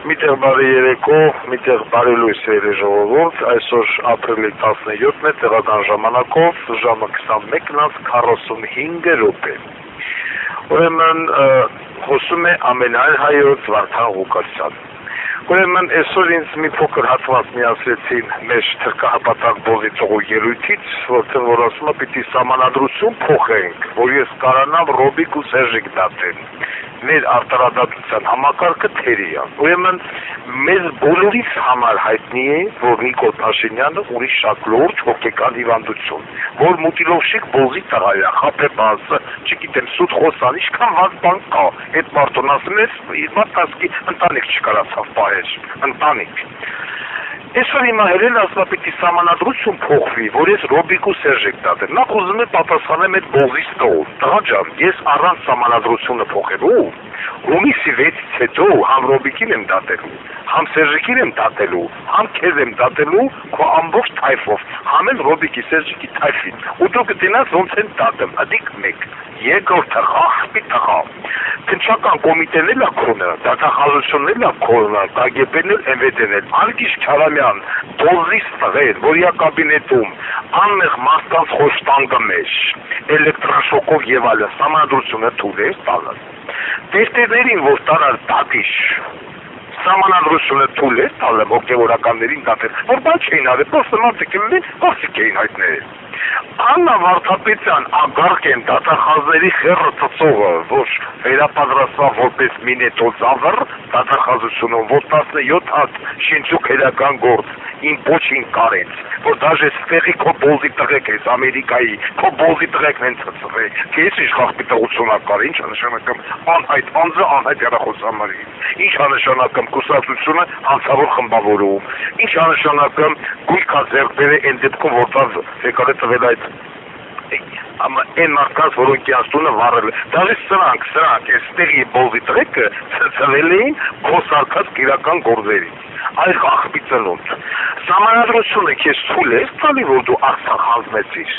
Միտեղ բարի երեկո, միտեղ բարի լույս է ժողովուրդ, այսօր ապրիլի 17-ն է տեղական ժամանակով, ժամը 21:45 րոպե։ Ուրեմն խոսում է ամենայն հայոց Վարդան Ղուկասյան։ Ուրեմն այսօր ինձ մի փոքր հատված միացրեցին մեր թրքահապատակ բոզիցողու ելույթից, որ ասում է պիտի սահմանադրություն փոխենք, որ ես կարանամ Ռոբիկ ու Սերժիկ դատել։ Մեր արտարադատության համակարգը թերի է։ Ուրեմն մեզ բոլորիս համար հայտնի է, որ Նիկոլ Փաշինյանը ունի շատ լուրջ հոգեկան հիվանդություն, որ մուտիլովշիկ բոզի տղա է, խաբեբազը, չգիտեմ, սուտ խոսան, ինչքան վատ բան կա։ Այդ մարդուն ասում ես, մարդասկի ընտանիք չկարացավ պահեր, ընտանիք։ Այսօր հիմա հերել ասում է պիտի սահմանադրություն փոխվի, որ ես Ռոբիկ ու Սերժիկ դատեմ։ Նախ ուզում եմ պատասխանեմ այդ բոզի ստով։ Տղա ջան, ես առանց սահմանադրությունը փոխելու հունիսի 6-ից հետո համ Ռոբիկին եմ դատելու, համ Սերժիկին եմ դատելու, համ քեզ եմ դատելու քո ամբողջ թայֆով, համ էլ Ռոբիկի Սերժիկի թայֆին։ Ու դու կտենաս ոնց են դատեմ, ադիք մեկ։ Երկրորդը խախտի տղա։ Քնչական կոմիտեն էլ է քոնը, դատախազությունն էլ է քոնը, ԿԳԲ-ն էլ ՄՎԴ-ն էլ, Ալկիշ Քարամյան, դոզիս տղեր, որ իա կաբինետում, անմեղ մարդկանց խոշտանգը մեջ, էլեկտրաշոկով եւ այլն, սահմանադրությունը թույլ է տալը։ Տերտերներին, որ տարար դատիշ, սահմանադրությունը թույլ է տալը հոգևորականներին դատել, որ բան չէին արել, պրոստը մարդիկ էին հայտնել։ Աննա Վարդապետյան ագարկ են դատախազների խեղը ծծողը, որ վերապատրաստված որպես մինետոզավր դատախազությունում, որ 17 հատ շինչուկ հերական գործ, իմ պոչին կարեց, որ դաժե ստեղի քո բոզի տղեկ ես Ամերիկայի, քո բոզի տղեկն են ծծղե, կես ինչ խաղպի տղությունա կար, ինչ անշանակում անհայտ անձը անհայտ երախոսամարի, ինչ անշանակում կուսակցությունը հանցավոր խմբավորում, ինչ անշանակում գույքա ձեռքբերը են դեպքում որտեղ եկարը տվել այդ այն մարդկանց, որոնք իաստունը վարել է, դաժե սրանք, այստեղի բոզի տղեկը ծծվել էին քոսարկած կիրական գործերից, այլ խախպի ծնունդ։ Սահմանադրությունը քեզ թույլ է տալի, որ դու Արցախ հանձնեցիր։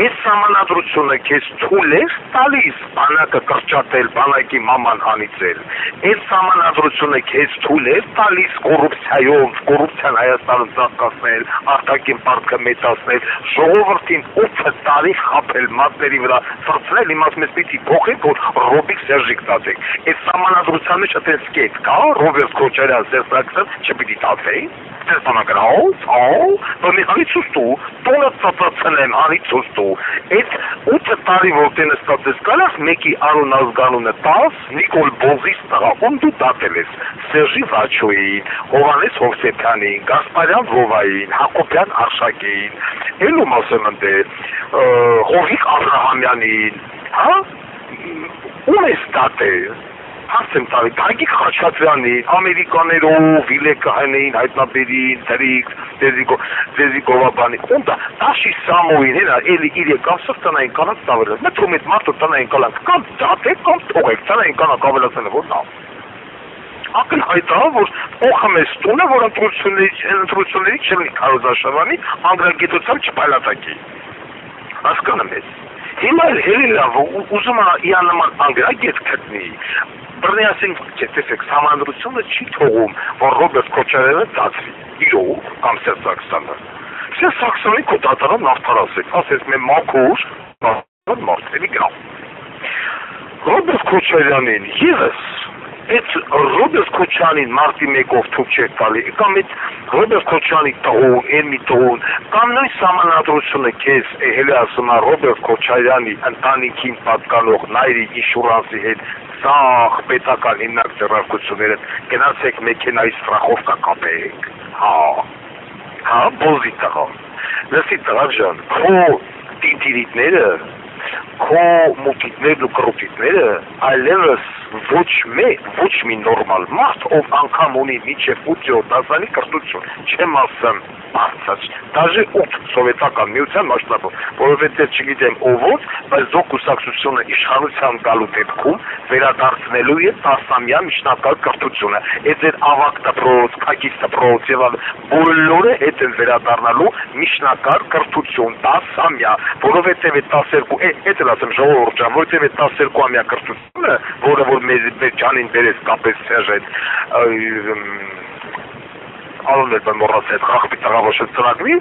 Այս սահմանադրությունը քեզ թույլ է տալիս բանակը կրճատել, բանակի մաման հանիցել։ Այս սահմանադրությունը քեզ թույլ է տալիս կոռուպցիան Հայաստանում ծաղկացնել, արտաքին պարտքը մեծացնել, ժողովրդին 8 տարի խաբել, մատների վրա ծրծրել, իմաց մեզ պիտի փոխենք, որ Ռոբիկ Սերժիկ դատենք։ Այս սահմանադրության մեջ այդպես կետ կա, Ռոբերտ Քոչարյան, Սերժ Սարգսյան չպիտի դատվեին։ Տեսանագրաց, բնի հանիցուստու, տոնը ծծացնեմ հանիցուստու, այդ 8 տարի որ տենը ստատես կալաս, մեկի արուն ազգանունը 10, Նիկոլ Բոզիս տղա, ում դու դատել ես, Սերժի Վաչոյին, Հովանես Հովսեփյանին, Գասպարյան Վովային, Հակոբյան Արշակեին, էլում ասեմ ընդ Հովիկ Աբրահամյանին, հա, ում ես դատել, Հասեմ տարի, Գագիկ Խաչատրյանին, ամերիկաներով, վիլեկահանեին, հայտնաբերին, դրիք, ձեզի գովաբանին, ում դա, դաշի Սամոյին, հենա, էլի իր եկավ սով տնային կանակ ծավելած, մետրում էտ մարդու տնային կանակ, կամ դատեք, կամ թողեք, տնային կանակ ավելացնը, որ նա։ Ակնհայտ է, որ օխմ ես տունը, որ ընտրությունների չլի քարոզաշավանի, անգրագիտությամբ չպայլատակի։ Հասկանում ես։ Հիմա էլ հելիլավ, ուզում է իանման անգրագետ գտնի, բրնեասին տեսեք, սահմանադրությունը չի թողում, որ Ռոբերտ Քոչարյանը դատվի, իրոք, կամ Սերժ Սարգսյանը։ Սերժ Սարգսյանի քո դատարան նավթարասեք, ասես մե մաքուր, մարդերի գրավ։ Ռոբերտ Քոչարյանին ևս, այդ Ռոբերտ Քոչարյանին մարտի 1-ով թուք չեք տալի, կամ այդ Ռոբերտ Քոչարյանի տղուն, էլմի տղուն, կամ նույն սահմանադրությունը քեզ հելի ասում է Ռոբերտ Քոչարյանի ընտանիքին պատկանող Նայրի ինշուրանսի հետ սաղ պետական հիմնակ ձեռնարկությունները գնացեք մեքենայի ստրախովկա կապեք, հա, բոզի տղա, լսի տղա ջան, քո տիտիրիտները, քո մուտիտներն ու կրուտիտները այլևս ոչ մի նորմալ մարդ, ով անգամ ունի միջև 8-րդ դասանի կրթություն, չեմ ասում բարձր, դաժե 8 սովետական միության մասշտաբով, որովհետև չգիտեմ ով, բայց ձո կուսակցությունը իշխանության գալու դեպքում վերադարձնելու է 10-ամյա միջնակարգ կրթությունը, այդ ձեր ավագ դպրոց, քագիս դպրոց եւ բոլորը հետ են վերադառնալու միջնակարգ կրթություն 10-ամյա, որովհետև այդ 12 Էդ էլ ասեմ ժողովուրդ ջան, որտեղ է 12-ամյա կրթությունը, որը որ մեր ջանին բերեց կապեց Սերժ այդ անունը մոռացա այդ խաղի տղավոշը ծրագրի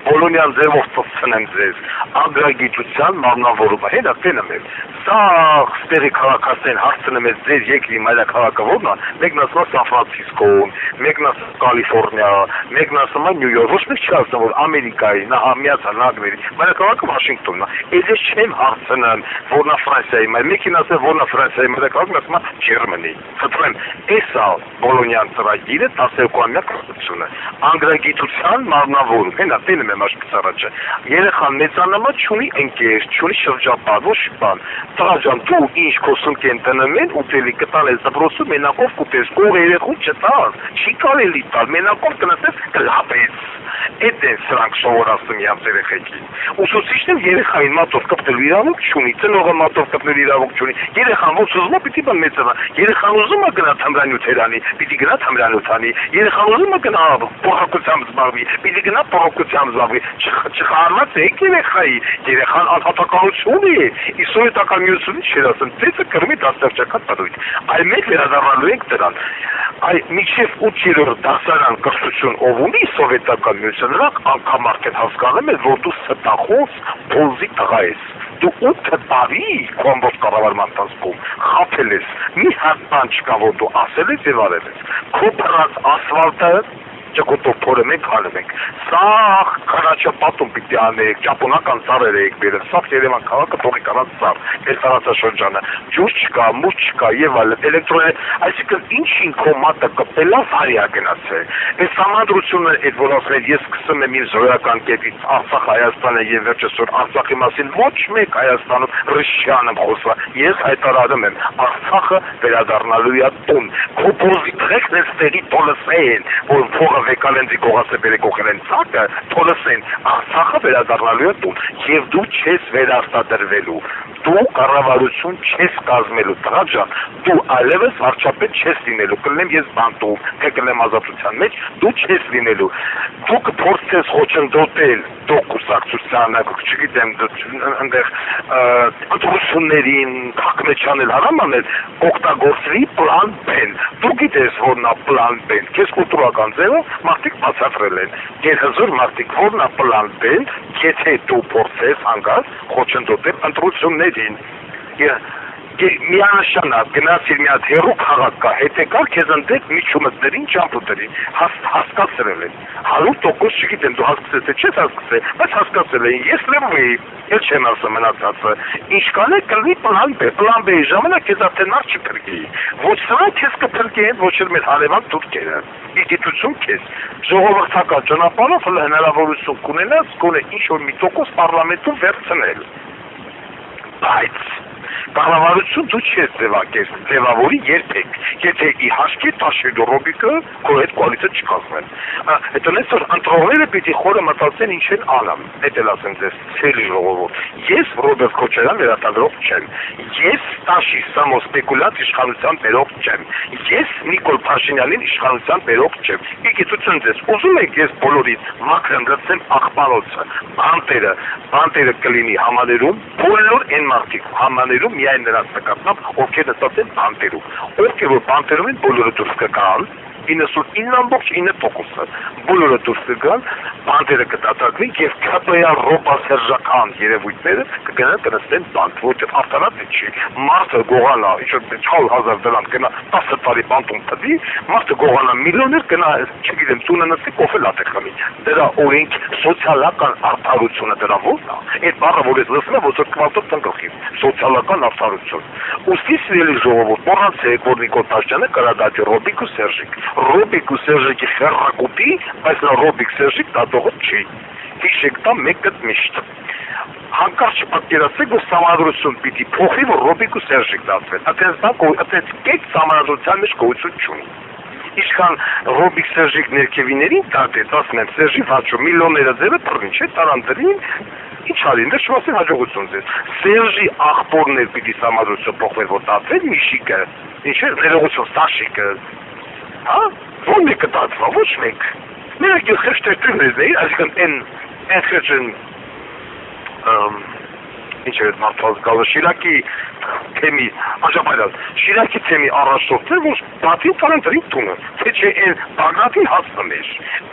Բոլոնյան ձևով ծծցնեմ ձեզ, ագրագիտության մարմնավորումը, հետա տենեմ եմ, սա ստեղի քաղաքացին հարցնում ես ձեր երկրի մայրաքաղաքը որն է, մեկն ասում է Սան Ֆրանցիսկոն, մեկն ասում է Կալիֆորնիա, մեկն ասում է Նյու Յորք, ոչ մեկ չի ասում, որ Ամերիկայի, Միացյալ Նահանգների մայրաքաղաքը Վաշինգտոնն է, ես չեմ հարցնում, որն է Ֆրանսիայի մայր, մեկին ասում որն է Ֆրանսիայի մայրաքաղաքն ասում է Ջերմանի, խնդրեմ, էսա Բոլոնյան ծրագիրը 12-ամյա կրթությունը, անգրագիտության մարմնավորում, հենա տենում եմ աշխուց առաջը, երեխան մեծանամա չունի ընկեր, չունի շրջապատ, ոչ բան, տղա ջան, դու ինչ քոսում կեն տնում են, ուտելի կտալ ես դպրոցում, մենակով կուտես, կող երեխուն չտալ, չի կարելի տալ, մենակով կնասես կլապես, էդ են սրանք շովորացնում իրանց երեխեքին, ուսուցիչն երեխային մատով կպտելու իրավունք չունի, ծնողը մատով կպտելու իրավունք չունի, երեխան ոնց ուզում է պիտի բան մեծանա, երեխան ուզում է գնա թմրանյութեր անի, պիտի գնա թմրանյութ անի, երեխան ուզում է գնա փոխակությամբ զբաղվի, պիտի գնա փոխակությամբ զբաղվի, չխառնած եք երեխան անհատականություն է, ի սովետական միությունից չէր ասում, ծեծը կրմի դաստիարակական պատույտ, այլ մենք վերադառնալու ենք դրան, այ մինչև 8-րդ դասարան կրթություն ով ունի սովետական միություն, նրանք անգամարդ են հասկանում են, որ դու ստախոս փոզի տղա ես, դու 8 տարի քո ամբողջ կառավարման ընթացքում խաբել ես, մի հատ բան չկա, որ դու ասել ես եւ արել ես, քո փռած ասֆալտը ճկոտով փորում ենք, հալում ենք, սաղ քարաչապատում պիտի անեք, ճապոնական ծառեր եք բերել, սաղ Երևան քաղաքը թողեք առանց ծառ, մեր տարածաշրջանը, ջուր չկա, մուր չկա եւ այլն, էլեկտրոն, այսինքն ինչին քո մատը կպելա վարիա գնացել։ Այս համադրությունը այդ որ ասել ես սկսում եմ իր զորական կետից Արցախ Հայաստանը եւ վերջերս Արցախի մասին ոչ մեկ Հայաստանում ռուսյան եմ խոսա, ես հայտարարում եմ Արցախը վերադառնալու է տուն, քո պոզիտղեկն է ստերի տոլսեն, որ փողը վեկալենձի կողասը բերեկողել են ծակը, թոլսեն, Արցախը վերադառնալու է տուն, և դու չես վերարտադրվելու, դու կառավարություն չես կազմելու, տղա ջան, դու այլևս վարչապետ չես լինելու, կլինեմ ես բանտում, թե կլինեմ ազատության մեջ, դու չես լինելու, դու կփորձես խոչընդոտել դու կուսակցությանը, չգիտեմ, այնտեղ ընտրություններին, թաքմեչանել, հարամանել, օգտագործվի պլան B-ն, դու գիտես որն է պլան B-ն, քեզ կուլտուրական ձևը մարդիկ բացատրել են, գերհզոր մարդիկ որն է պլան B-ն, եթե դու փորձես հանգած խոչընդոտել ընտրություններին, միանշանակ գնացիր մի հատ հեռու քաղաք կա, հետեկար քեզ ընդեք միջումտներին, ճամփուտերին, հասկացրել են, 100% չգիտեմ դու հասկացել թե չես հասկացել, բայց հասկացել են, ես լրվեի, էլ չեմ ասում մնացածը, ինչ կան է կլնի պլան B-ի ժամանակ քեզ արդեն մարդ չփրկի, ոչ սրանք քեզ կփրկեն, ոչ էլ մեր հարևան թուրքերը, իդիտություն քեզ, ժողովրդական ճանապարհով հնարավորություն կունենաս, գոնե ինչ-որ մի տոկոս պարլամենտում վերցնել, բայց կառավարություն դու չես ձևավորի երբեք, եթե իհարկե տաշելու Ռոբիկը քո հետ կոալիցիա չկազմեն։ Հետո նստոր ընտրողները պիտի խորը մտածեն ինչ են անում։ Էդ էլ ասեմ ձեզ, ցելի ժողովուրդ։ Ես Ռոբերտ Քոչարյան վերարտադրող չեմ։ Ես Տաշի Սամո սպեկուլյատ իշխանության բերող չեմ։ Ես Նիկոլ Փաշինյանին իշխանության բերող չեմ։ Իգիտություն ձեզ, ուզում եք ես բոլորից մաքրեմ դրսեմ աղբանոցը, բանտերը կլինի համաներում, բոլոր այն մարդիկ համաներում միայն նրանց նկատմամբ, ովքեր նստած են բանտերում, ովքեր որ բանտերում են բոլորը դուրս կգան, 99.9%-ը բոլորը դուրս կգան, բանտերը կդատարկվի և ԿՊ-յա ռոպասերժական երևույթները կգնան կնստեն բանտ, որտեղ արտարած չի, մարդը գողանա, ինչ-որ 4,000 դրամ կնա 10 տարի բանտում տվի, մարդը գողանա միլիոներ կնա, չգիտեմ, տունը նստի կոֆե լատե խմի, դրա օրենք սոցիալական արդարությունը դրա ո՞րն է, այդ բառը որ ես լսում եմ, որ կվալտով տնկղի, սոցիալական արդարություն, ուստի սիրելի ժողովուրդ, մոռացեք, որ Նիկոլ Փաշինյանը կրադատի Ռոբիկ ու Սերժիկ, Ռոբիկ ու Սերժիկի խեռակուտի, բայց նա Ռոբիկ Սերժիկ դատողը չի, հիշեք դա մեկը միշտ, հանկարծ պատկերացրեք, որ համադրություն պիտի փոխի, որ Ռոբիկ ու Սերժիկ դատվեն, այդպես կետ համադրության մեջ գոյություն չունի, Իշքան Ռոբիկ Սերժիկ ներքևիներին դատեց, ասում եմ, Սերժի վաճո միլիոնները ձերը թռին, չէ, տարանտրին, ինչ արին, դե շվասին հաջողություն ձեզ, Սերժի աղբորներ պիտի համադրություն փոխվեր, որ դատվեն Միշիկը, ինչ է, ներողություն, Սաշիկը, հա, ո՞ր մեկը դատվա, ոչ մեկ, մենակ ես խեշտերտումներն էի, այսինքն են խեշտերն ինչ էր մարդված գալը, Շիրակի թեմի, Աջաբալյան, Շիրակի թեմի առաջնորդներ, որ բաթին ծարան դրին տունը, թե չէ այն Բագրատին հասնում էր,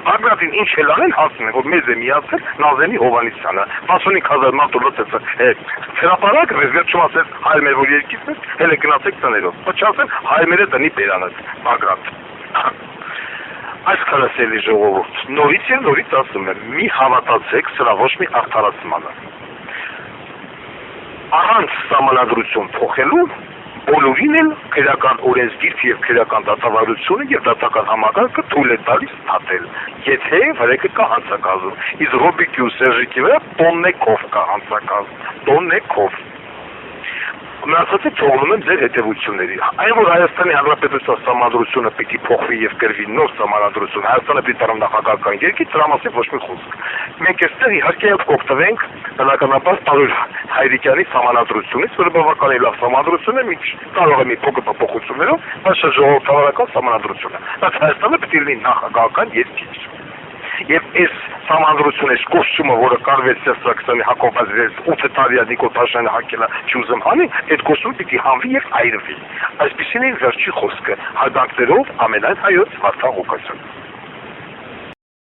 Բագրատին ինչ էլ անեն հասնում է, որ մեզ է միացել Նազենի Հովանիսյանը, 65,000 մարդ լոծեց հրապարակ, վերջում ասեց հայր մեր որ երկիցն է, հելը գնացեք տներով, ոչ ասեն հայր մերը տնի բերանըց, Բագրատ։ Այս քարասելի ժողովուրդ, նորից և նորից ասում եմ, մի հավատացեք սրա ոչ մի արդարացմանը։ Առանց սահմանադրություն փոխելու բոլորին էլ քրեական օրենսգիրք եւ քրեական դատավարությունը եւ դատական համակարգը թույլ է տալիս ստացել, եթե վրեկը կա հանցակազմ, իսկ Ռոբիկի ու Սերժիկի վրա տոննեքով կա հանցակազմ, տոննեքով։ Մնացածը թողնում եմ ձեր հետևությունների։ Այն որ Հայաստանի Հանրապետության սահմանադրությունը պիտի փոխվի եւ կրվի նոր սահմանադրություն, Հայաստանը պիտի դառնա նախագահական երկիր, դրա մասին ոչ մի խոսք։ Մենք այստեղ իհարկե կօգտվենք բնականաբար Տարուր Հայրիկյանի սահմանադրությունից, որը բավականին լավ սահմանադրություն է, մի կարող է մի փոքր փոփոխություններով, բայց ժողովրդավարական սահմանադրություն է։ Բայց Հայաստանը պիտի լինի նախագահական երկիր։ Եվ այս սահմանադրությունը, այս կոստյումը, որը կարվեց Սերժակյանի Հակոբյանի 8 տարյա Նիկոլ Փաշինյանը հակելա չուզեմ հանի, այդ կոստյումը պիտի հանվի եւ այրվի։ Այսպիսին է վերջի խոսքը, հարգանքներով ամենայն հայոց Վարդան Ղուկասյան։